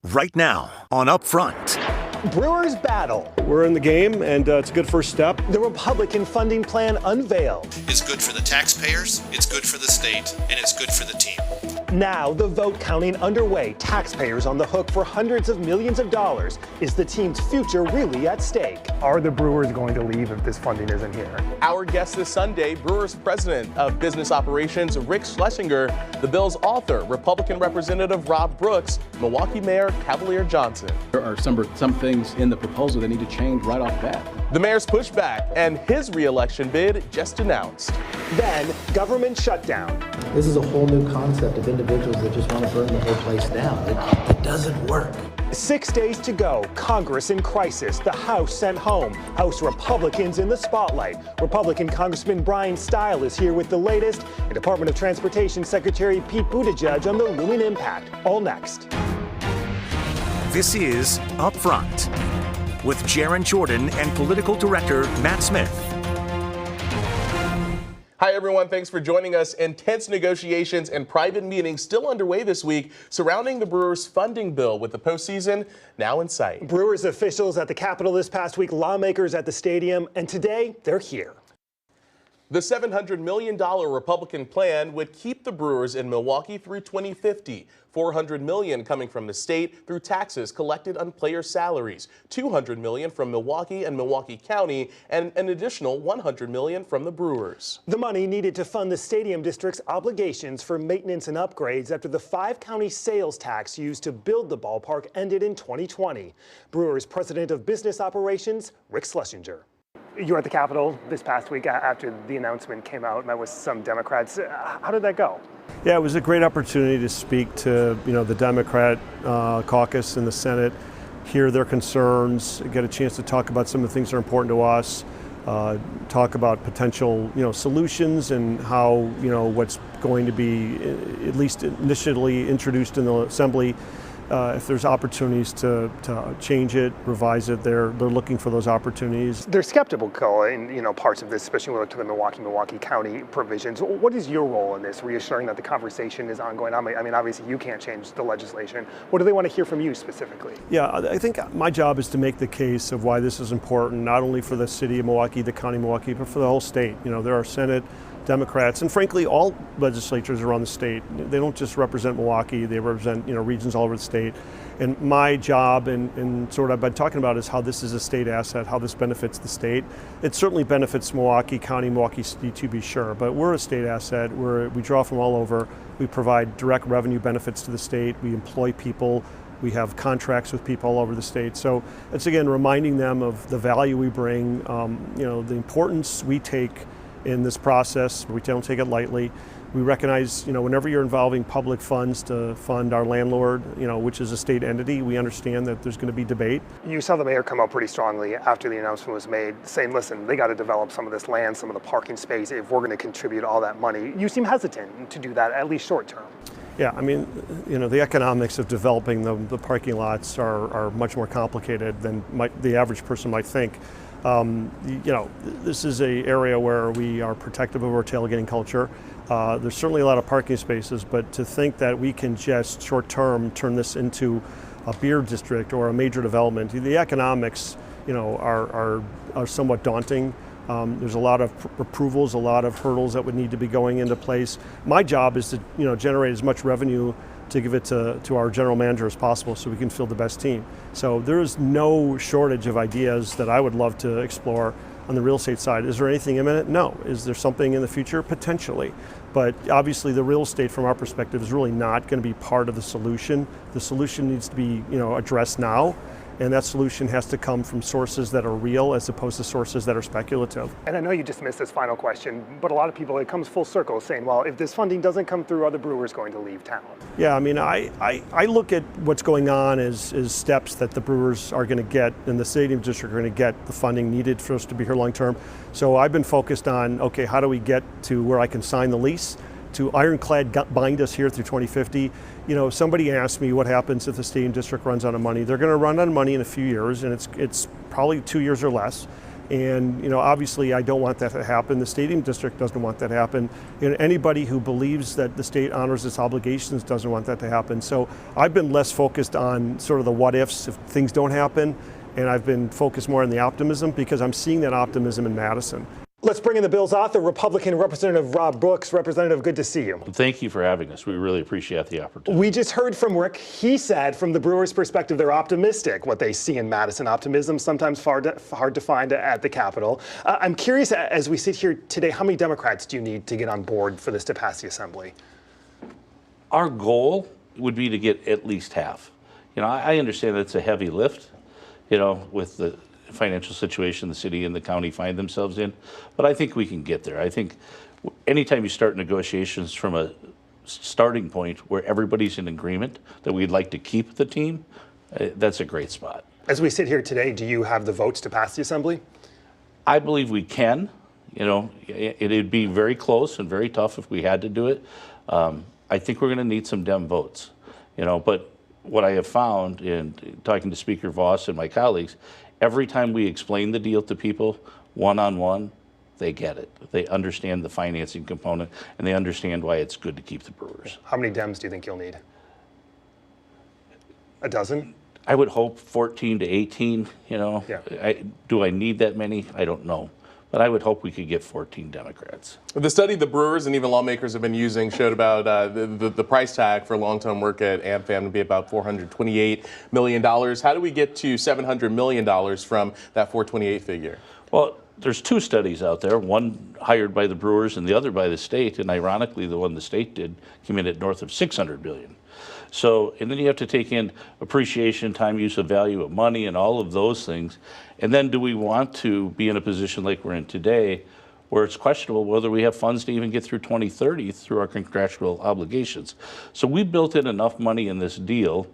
Right now on Upfront. Brewers battle. We're in the game, and it's a good first step. The Republican funding plan unveiled. It's good for the taxpayers, it's good for the state, and it's good for the team. Now the vote counting underway. Taxpayers on the hook for hundreds of millions of dollars. Is the team's future really at stake? Are the Brewers going to leave if this funding isn't here? Our guest this Sunday, Brewers President of Business Operations, Rick Schlesinger, the bill's author, Republican Representative Rob Brooks, Milwaukee Mayor Cavalier Johnson. There are some things in the proposal that need to change right off the bat. The mayor's pushback and his re-election bid just announced. Then government shutdown. This is a whole new concept of individuals that just want to burn the whole place down. It doesn't work. 6 days to go. Congress in crisis. The House sent home. House Republicans in the spotlight. Republican Congressman Brian Stile is here with the latest. And Department of Transportation Secretary Pete Buttigieg on the looming impact. All next. This is Upfront with Jaron Jordan and political director Matt Smith. Hi, everyone. Thanks for joining us. Intense negotiations and private meetings still underway this week surrounding the Brewers' funding bill, with the postseason now in sight. Brewers officials at the Capitol this past week, lawmakers at the stadium, and today they're here. The $700 million Republican plan would keep the Brewers in Milwaukee through 2050. $400 million coming from the state through taxes collected on player salaries, $200 million from Milwaukee and Milwaukee County, and an additional $100 million from the Brewers. The money needed to fund the stadium district's obligations for maintenance and upgrades after the 5-county sales tax used to build the ballpark ended in 2020. Brewers President of Business Operations, Rick Schlesinger. You were at the Capitol this past week after the announcement came out, met with some Democrats. How did that go? Yeah, it was a great opportunity to speak to the Democrat caucus in the Senate, hear their concerns, get a chance to talk about some of the things that are important to us, talk about potential solutions and how what's going to be at least initially introduced in the Assembly. If there's opportunities to change it, revise it, they're looking for those opportunities. They're skeptical in parts of this, especially when we look to the Milwaukee County provisions. What is your role in this, reassuring that the conversation is ongoing? I mean, obviously you can't change the legislation. What do they want to hear from you specifically? Yeah, I think my job is to make the case of why this is important, not only for the city of Milwaukee, the county of Milwaukee, but for the whole state. There are Senate Democrats, and frankly, all legislatures around the state. They don't just represent Milwaukee, they represent regions all over the state. And my job and sort of I've been talking about is how this is a state asset, how this benefits the state. It certainly benefits Milwaukee County, Milwaukee City to be sure, but we're a state asset. We draw from all over. We provide direct revenue benefits to the state. We employ people. We have contracts with people all over the state. So it's again reminding them of the value we bring, the importance we take in this process. We don't take it lightly. We recognize, whenever you're involving public funds to fund our landlord, which is a state entity, we understand that there's going to be debate. You saw the mayor come out pretty strongly after the announcement was made, saying, listen, they got to develop some of this land, some of the parking space, if we're going to contribute all that money. You seem hesitant to do that, at least short term. Yeah, I mean, the economics of developing the parking lots are much more complicated than the average person might think. This is an area where we are protective of our tailgating culture. There's certainly a lot of parking spaces, but to think that we can just short term turn this into a beer district or a major development, the economics, are somewhat daunting. There's a lot of approvals, a lot of hurdles that would need to be going into place. My job is to generate as much revenue to give it to our general manager as possible so we can field the best team. So there is no shortage of ideas that I would love to explore on the real estate side. Is there anything imminent? No. Is there something in the future? Potentially. But obviously the real estate from our perspective is really not going to be part of the solution. The solution needs to be addressed now. And that solution has to come from sources that are real as opposed to sources that are speculative. And I know you dismissed this final question, but a lot of people, it comes full circle saying, well, if this funding doesn't come through, are the Brewers going to leave town? Yeah, I mean, I look at what's going on as steps that the Brewers are going to get and the stadium district are going to get the funding needed for us to be here long term. So I've been focused on, okay, how do we get to where I can sign the lease, to ironclad bind us here through 2050. Somebody asked me what happens if the stadium district runs out of money. They're going to run out of money in a few years, and it's probably 2 years or less. And obviously I don't want that to happen. The stadium district doesn't want that to happen. Anybody who believes that the state honors its obligations doesn't want that to happen. So I've been less focused on sort of the what ifs if things don't happen, and I've been focused more on the optimism because I'm seeing that optimism in Madison. Let's bring in the bill's author, Republican Representative Rob Brooks. Representative, good to see you. Thank you for having us. We really appreciate the opportunity. We just heard from Rick. He said from the Brewers' perspective, they're optimistic. What they see in Madison, optimism, sometimes hard to find at the Capitol. I'm curious, as we sit here today, how many Democrats do you need to get on board for this to pass the Assembly? Our goal would be to get at least half. I understand that it's a heavy lift, with the financial situation the city and the county find themselves in, but I think we can get there. I think anytime you start negotiations from a starting point where everybody's in agreement that we'd like to keep the team, that's a great spot. As we sit here today, do you have the votes to pass the Assembly? I believe we can. It'd be very close and very tough if we had to do it. I think we're going to need some Dem votes, but what I have found in talking to Speaker Voss and my colleagues, every time we explain the deal to people one-on-one, they get it. They understand the financing component, and they understand why it's good to keep the Brewers. How many Dems do you think you'll need? A dozen? I would hope 14 to 18, Yeah. Do I need that many? I don't know. But I would hope we could get 14 Democrats. The study the Brewers and even lawmakers have been using showed about the price tag for long-term work at AmFam to be about $428 million. How do we get to $700 million from that $428 figure? Well, there's two studies out there, one hired by the Brewers and the other by the state, and ironically the one the state did came in at north of $600 billion. So, and then you have to take in appreciation, time, use of value of money, and all of those things. And then do we want to be in a position like we're in today where it's questionable whether we have funds to even get through 2030 through our contractual obligations? So we built in enough money in this deal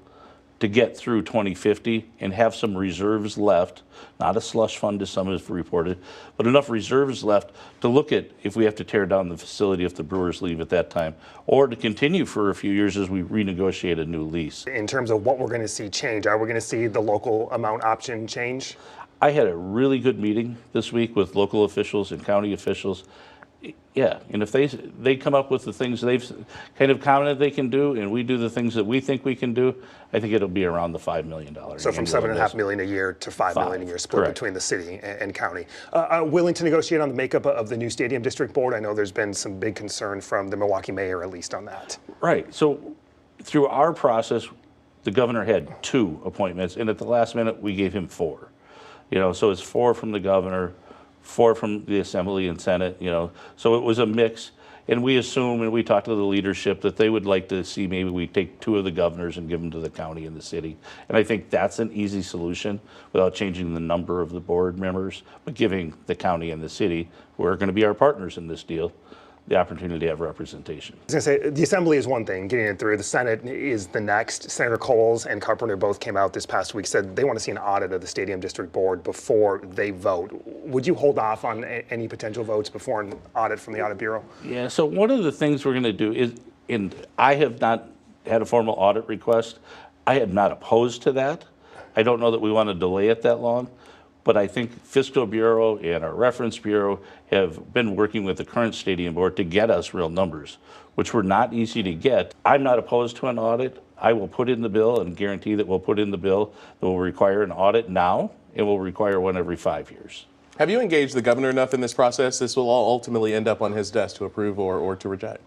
to get through 2050 and have some reserves left, not a slush fund as some have reported, but enough reserves left to look at if we have to tear down the facility if the Brewers leave at that time, or to continue for a few years as we renegotiate a new lease. In terms of what we're going to see change, are we going to see the local amount option change? I had a really good meeting this week with local officials and county officials. Yeah, and if they come up with the things they've kind of commented they can do, and we do the things that we think we can do, I think it'll be around the $5 million. So from $7.5 million a year to $5 million a year, split correct. Between the city and county. Willing to negotiate on the makeup of the new stadium district board? I know there's been some big concern from the Milwaukee mayor, at least on that. Right. So through our process, the governor had 2 appointments, and at the last minute we gave him 4. So it's 4 from the governor, 4 from the Assembly and Senate, so it was a mix. And we assume, and we talked to the leadership, that they would like to see maybe we take 2 of the governors and give them to the county and the city. And I think that's an easy solution without changing the number of the board members, but giving the county and the city, who are going to be our partners in this deal, the opportunity to have representation. I was going to say, the Assembly is one thing, getting it through. The Senate is the next. Senator Coles and Carpenter both came out this past week, said they want to see an audit of the Stadium District Board before they vote. Would you hold off on any potential votes before an audit from the Audit Bureau? Yeah, so one of the things we're going to do is, and I have not had a formal audit request. I am not opposed to that. I don't know that we want to delay it that long. But I think Fiscal Bureau and our Reference Bureau have been working with the current stadium board to get us real numbers, which were not easy to get. I'm not opposed to an audit. I will put in the bill and guarantee that we'll put in the bill that will require an audit now and will require one every 5 years. Have you engaged the governor enough in this process? This will all ultimately end up on his desk to approve or to reject.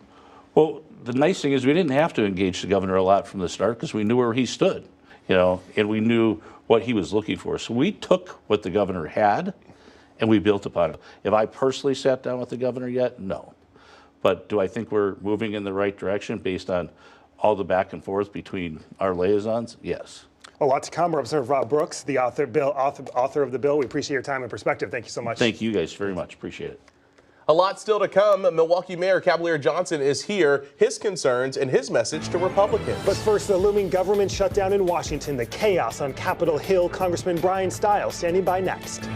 Well, the nice thing is we didn't have to engage the governor a lot from the start because we knew where he stood, and we knew what he was looking for. So we took what the governor had and we built upon it. Have I personally sat down with the governor yet? No. But do I think we're moving in the right direction based on all the back and forth between our liaisons? Yes. A lot to come. Representative Rob Brooks, the author of the bill. We appreciate your time and perspective. Thank you so much. Thank you guys very much. Appreciate it. A lot still to come. Milwaukee Mayor Cavalier Johnson is here, his concerns and his message to Republicans. But first, the looming government shutdown in Washington, the chaos on Capitol Hill. Congressman Brian Stiles standing by next.